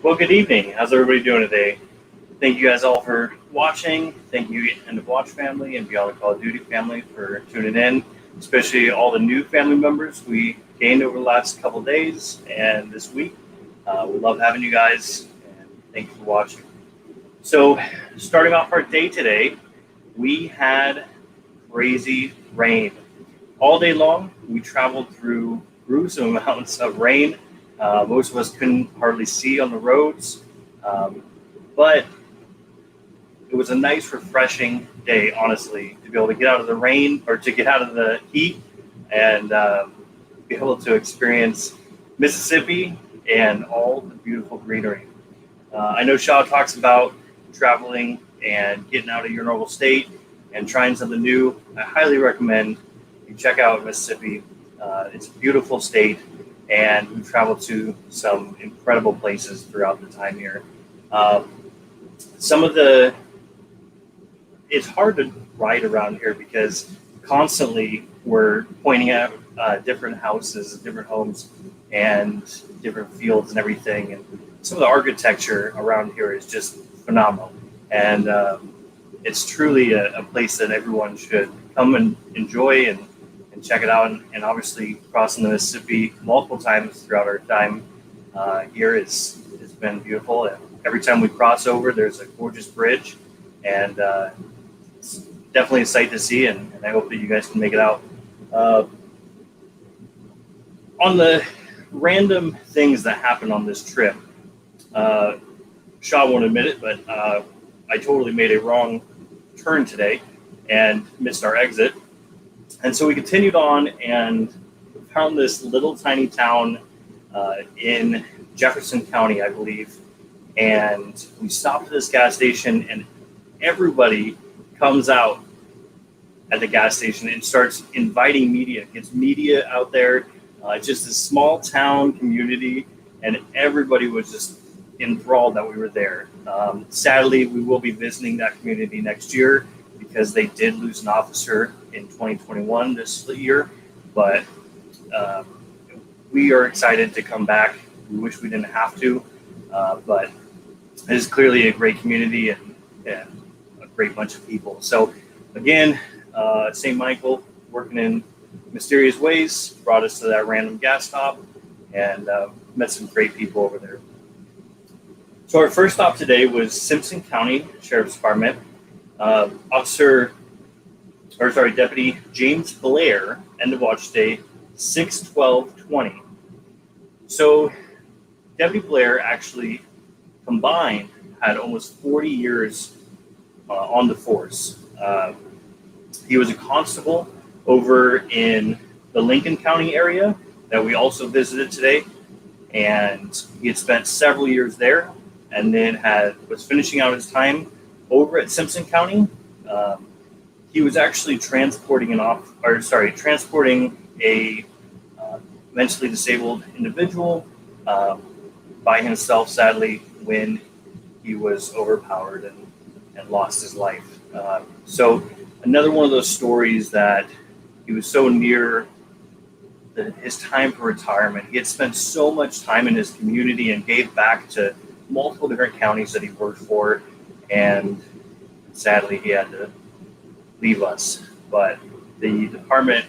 Well, good evening. How's everybody doing today? Thank you guys all for watching. Thank you, End of Watch family and Beyond the Call of Duty family, for tuning in, especially all the new family members we gained over the last couple days and this week. We love having you guys, and thank you for watching. So, starting off our day today, we had crazy rain. All day long, we traveled through gruesome amounts of rain. Most of us couldn't hardly see on the roads, but it was a nice, refreshing day, honestly, to be able to get out of the rain or to get out of the heat and be able to experience Mississippi and all the beautiful greenery. I know Shaw talks about traveling and getting out of your normal state and trying something new. I highly recommend you check out Mississippi. It's a beautiful state, and we've traveled to some incredible places throughout the time here. It's hard to ride around here because constantly we're pointing out different houses, different homes, and different fields and everything. And some of the architecture around here is just phenomenal. And it's truly a place that everyone should come and enjoy and check it out. And obviously, crossing the Mississippi multiple times throughout our time here it's been beautiful. And every time we cross over, there's a gorgeous bridge, and it's definitely a sight to see. And I hope that you guys can make it out. On the random things that happened on this trip, Shaw won't admit it, but I totally made a wrong turn today and missed our exit. And so we continued on and found this little tiny town in Jefferson County, I believe. And we stopped at this gas station, and everybody comes out at the gas station and starts inviting media, gets media out there. Just a small town community, and everybody was just enthralled that we were there. Sadly, we will be visiting that community next year because they did lose an officer in 2021 this year, but we are excited to come back. We wish we didn't have to, but it is clearly a great community and a great bunch of people. So again, St. Michael, working in mysterious ways, brought us to that random gas stop and met some great people over there. So our first stop today was Simpson County Sheriff's Department. Deputy James Blair, end of watch day, 6/12/20. So Deputy Blair actually combined had almost 40 years on the force. He was a constable over in the Lincoln County area that we also visited today, and he had spent several years there, and then was finishing out his time over at Simpson County. He was actually transporting a mentally disabled individual by himself, sadly, when he was overpowered and lost his life. So another one of those stories that he was so near his time for retirement. He had spent so much time in his community and gave back to multiple different counties that he worked for, and sadly he had to leave us. But the department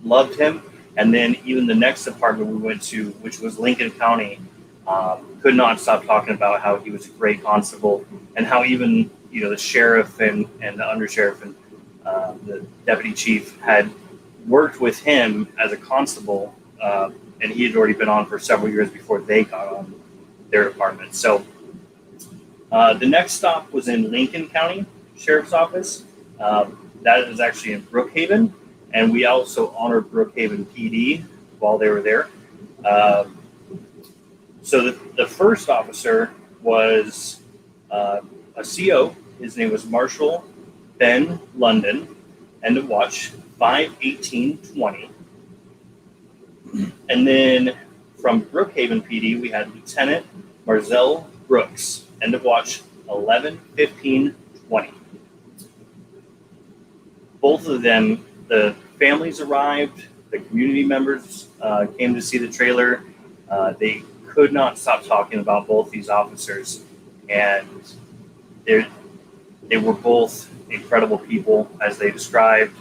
loved him, and then even the next department we went to, which was Lincoln County, could not stop talking about how he was a great constable, and how even the sheriff and the undersheriff and the deputy chief had worked with him as a constable, and he had already been on for several years before they got on their department. So the next stop was in Lincoln County Sheriff's Office. That is actually in Brookhaven, and we also honored Brookhaven PD while they were there. So the first officer was a CO. His name was Marshall Ben London, end of watch 5/18/20. And then from Brookhaven PD, we had Lieutenant Marzell Brooks, end of watch 11/15/20. Both of them, the families arrived, the community members came to see the trailer. They could not stop talking about both these officers, and they were both incredible people, as they described.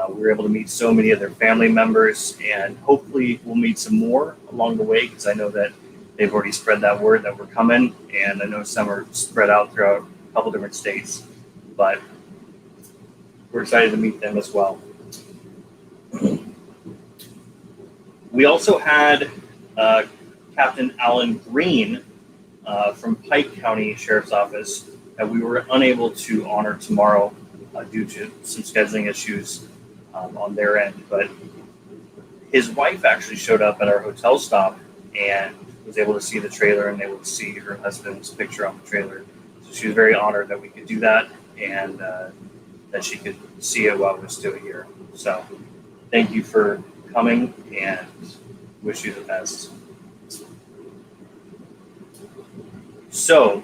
We were able to meet so many of their family members, and hopefully we'll meet some more along the way, because I know that they've already spread that word that we're coming, and I know some are spread out throughout a couple different states, but we're excited to meet them as well. We also had Captain Alan Green from Pike County Sheriff's Office that we were unable to honor tomorrow due to some scheduling issues on their end. But his wife actually showed up at our hotel stop and was able to see the trailer and able to see her husband's picture on the trailer. So she was very honored that we could do that, and that she could see it while we're still here. So thank you for coming, and wish you the best. So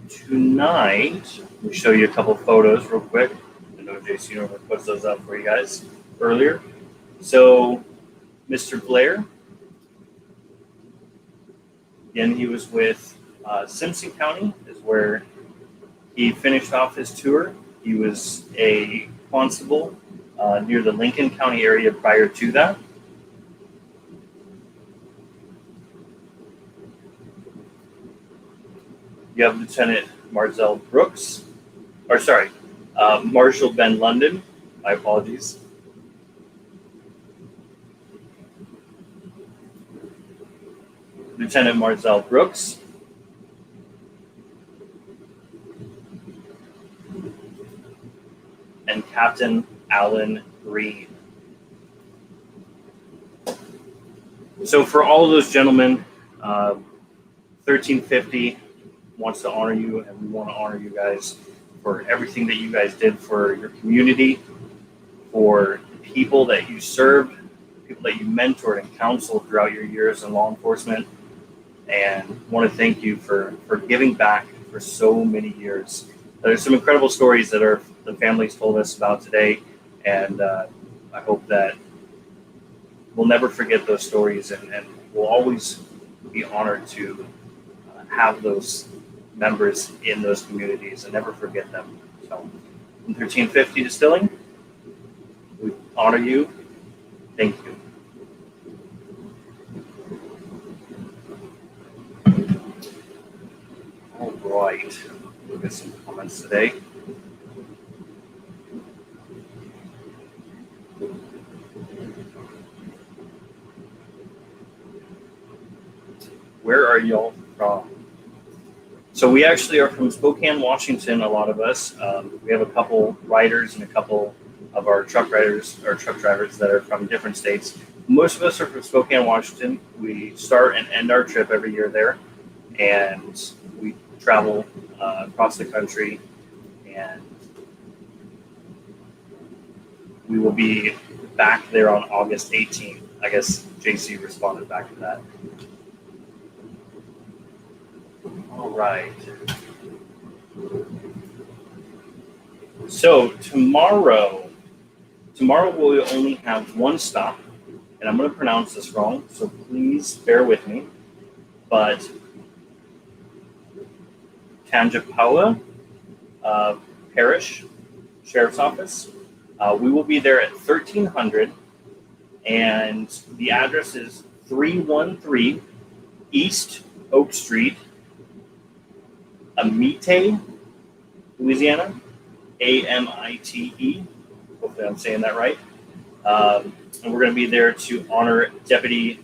tonight, let me show you a couple photos real quick. I know JC normally puts those up for you guys earlier. So Mr. Blair, again, he was with Simpson County, is where he finished off his tour. He was a constable near the Lincoln County area prior to that. You have Lieutenant Marcel Brooks, Marshal Ben London. My apologies. Lieutenant Marcel Brooks. And Captain Alan Green. So for all of those gentlemen, 1350 wants to honor you, and we want to honor you guys for everything that you guys did for your community, for the people that you served, people that you mentored and counseled throughout your years in law enforcement, and want to thank you for giving back for so many years. There's some incredible stories that the families told us about today, and I hope that we'll never forget those stories, and we'll always be honored to have those members in those communities and never forget them. So, from 1350 Distilling, we honor you. Thank you. All right, we'll get some comments today. Where are y'all from? So we actually are from Spokane, Washington, a lot of us. We have a couple riders and a couple of our truck drivers that are from different states. Most of us are from Spokane, Washington. We start and end our trip every year there, and we travel across the country, and we will be back there on August 18th. I guess JC responded back to that. All right. So tomorrow we'll only have one stop, and I'm going to pronounce this wrong, so please bear with me. But Tangipahoa Parish Sheriff's Office. We will be there at 1300, and the address is 313 East Oak Street, Amite, Louisiana, Amite. Hopefully I'm saying that right. And we're going to be there to honor Deputy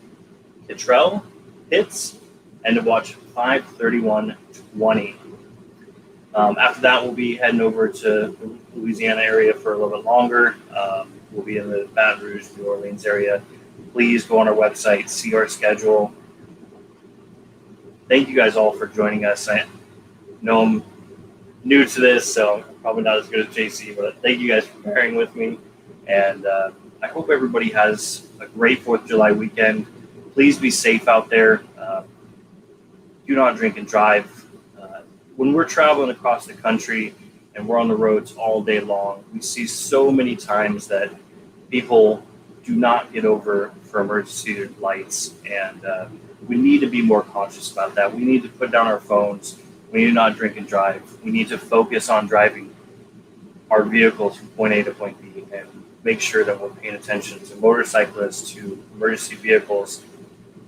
Kittrell Pitts and to watch 5/31/20. After that, we'll be heading over to the Louisiana area for a little bit longer. We'll be in the Baton Rouge, New Orleans area. Please go on our website, see our schedule. Thank you guys all for joining us. I know I'm new to this, so probably not as good as JC, but thank you guys for bearing with me. And I hope everybody has a great 4th of July weekend. Please be safe out there. Do not drink and drive. When we're traveling across the country and we're on the roads all day long, we see so many times that people do not get over for emergency lights, and we need to be more conscious about that. We need to put down our phones. We need to not drink and drive. We need to focus on driving our vehicles from point A to point B and make sure that we're paying attention to motorcyclists, to emergency vehicles,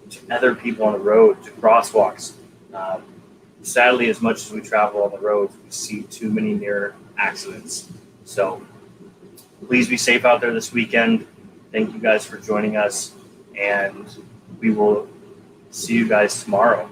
to other people on the road, to crosswalks. Sadly, as much as we travel on the roads, we see too many near accidents. So please be safe out there this weekend. Thank you guys for joining us, and we will see you guys tomorrow.